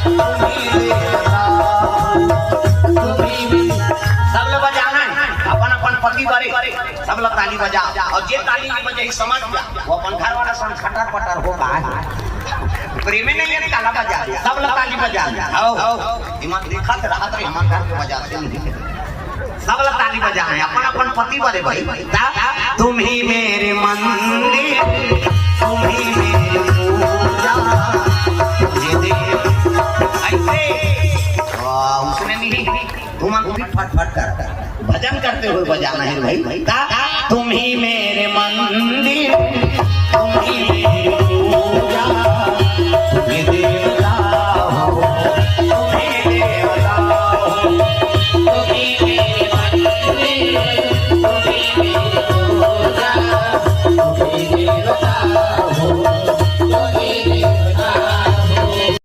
सब लोग बजाना है अपन अपन पति बारे सब लोग ताली बजा और जे ताली नहीं बजे समझ गया वो अपन घर वाला सन खटर पटर होगा प्रेम में नहीं ताला बजा सब लोग ताली बजा आओ दिमाग दिखत रहत रे हम घर पे बजाते हैं सब लोग ताली बजा है अपन अपन पति बारे भाई तुम ही मेरे मंदिर तुम ही मेरी पूजा ऐसे उसने नहीं तुम फट फट कर भजन करते हुए बजाना है भाई तुम ही मेरे मंदिर